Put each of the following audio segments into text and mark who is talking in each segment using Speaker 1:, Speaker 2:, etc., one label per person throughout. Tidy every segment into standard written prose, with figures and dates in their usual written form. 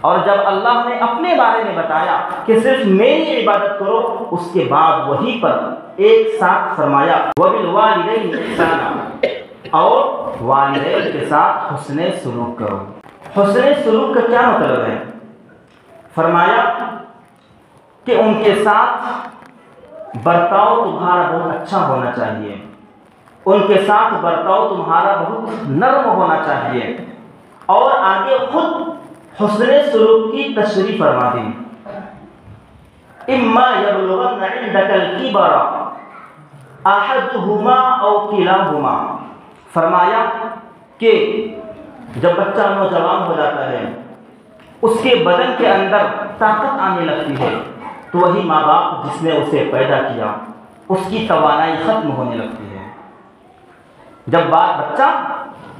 Speaker 1: اور جب اللہ نے اپنے بارے میں بتایا کہ صرف میری عبادت کرو، اس کے بعد وہیں پر ایک ساتھ فرمایا وَبِالْوَالِدَيْنِ إِحْسَانًا، اور والدین کے ساتھ حسن سلوک کرو۔ حسن سلوک کا کیا مطلب ہے؟ فرمایا کہ ان کے ساتھ برتاؤ تمہارا بہت اچھا ہونا چاہیے، ان کے ساتھ برتاؤ تمہارا بہت نرم ہونا چاہیے، اور آگے خود حسن سلوک کی تشریح فرما دی۔ اما یبلغن عندک الکبر احدہما او کلاہما، فرمایا کہ جب بچہ نوجوان ہو جاتا ہے، اس کے بدن کے اندر طاقت آنے لگتی ہے، تو وہی ماں باپ جس نے اسے پیدا کیا اس کی توانائی ختم ہونے لگتی ہے۔ جب بچہ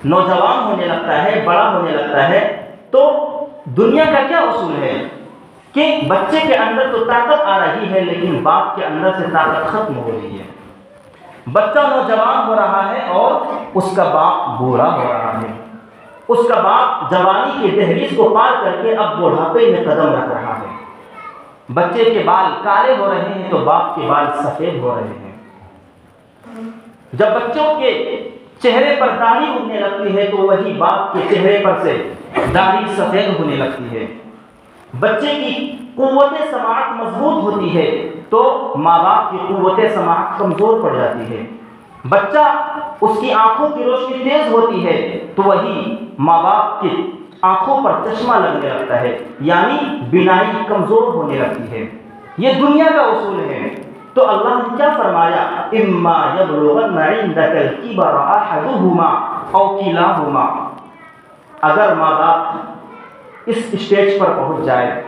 Speaker 1: نوجوان ہونے لگتا ہے، بڑا ہونے لگتا ہے، تو دنیا کا کیا اصول ہے کہ بچے کے اندر تو طاقت آ رہی ہے لیکن باپ کے اندر سے طاقت ختم ہو رہی ہے۔ بچہ نوجوان ہو رہا ہے اور اس کا باپ بوڑھا ہو رہا ہے، اس کا باپ جوانی کی دہلیز کو پار کر کے اب بوڑھاپے میں قدم رکھ رہا ہے۔ بچے کے بال کالے ہو رہے ہیں تو باپ کے بال سفید ہو رہے ہیں۔ جب بچوں کے چہرے پر داڑھی اگنے لگتی ہے تو وہی باپ کے چہرے پر سے داڑھی سفید ہونے لگتی ہے۔ بچے کی قوت سماعت مضبوط ہوتی ہے تو ماں باپ کی قوت سماعت کمزور پڑ جاتی ہے۔ بچہ اس کی آنکھوں کی روشنی تیز ہوتی ہے تو وہی ماں باپ کی آنکھوں پر چشمہ لگنے لگتا ہے، یعنی بینائی کمزور ہونے لگتی ہے۔ یہ دنیا کا اصول ہے۔ تو اللہ نے کیا فرمایا؟ اما یبلغن عندک الکبر احدہما او کلاہما، اگر ماں باپ اس اسٹیج پر پہنچ جائے،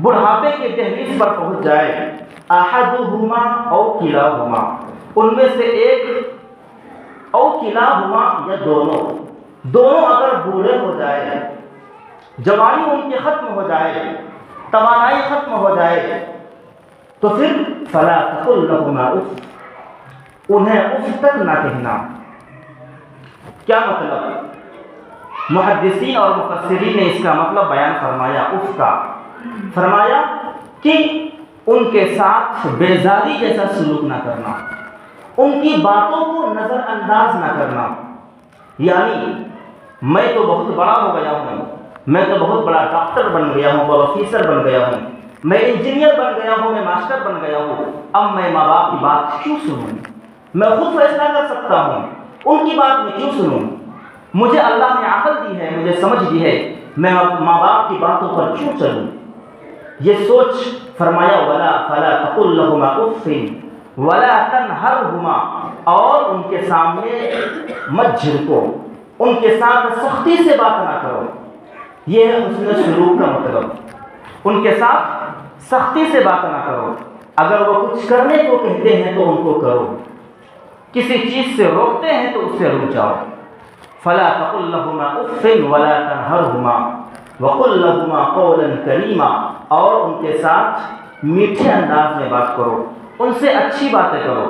Speaker 1: بڑھاپے کے دہلیز پر پہنچ جائے، احدہما او کلاہما، ان میں سے ایک، او کلاہما یا دونوں اگر بوڑھے ہو جائے، جوانی ان کی ختم ہو جائے، توانائی ختم ہو جائے، تو پھر فلا تقل لهما اف، انہیں اف تک نہ کہنا۔ کیا مطلب؟ محدثین اور مفسرین نے اس کا مطلب بیان فرمایا اف کا، فرمایا کہ ان کے ساتھ بیزاری جیسا سلوک نہ کرنا، ان کی باتوں کو نظر انداز نہ کرنا، یعنی میں تو بہت بڑا ہو گیا ہوں، میں تو بہت بڑا ڈاکٹر بن گیا ہوں، پروفیسر بن گیا ہوں، میں انجینئر بن گیا ہوں، میں ماسٹر بن گیا ہوں، اب میں ماں باپ کی بات کیوں سنوں؟ میں خود فیصلہ کر سکتا ہوں، ان کی بات میں کیوں سنوں؟ مجھے اللہ نے عقل دی ہے، مجھے سمجھ دی ہے، میں ماں باپ کی باتوں پر کیوں چلوں؟ یہ سوچ فرمایا فلا تقل لهما اف ولا تنهرهما، اور ان کے سامنے مت جھڑکو، ان کے ساتھ سختی سے بات نہ کرو۔ یہ ہے حسن سلوک کا مطلب، ان کے ساتھ سختی سے بات نہ کرو، اگر وہ کچھ کرنے کو کہتے ہیں تو ان کو کرو، کسی چیز سے روکتے ہیں تو اس سے رک جاؤ۔ فلا تقل لهما اف ولا تنهرهما وقل لهما قولا کریما، اور ان کے ساتھ میٹھے انداز میں بات کرو، ان سے اچھی باتیں کرو۔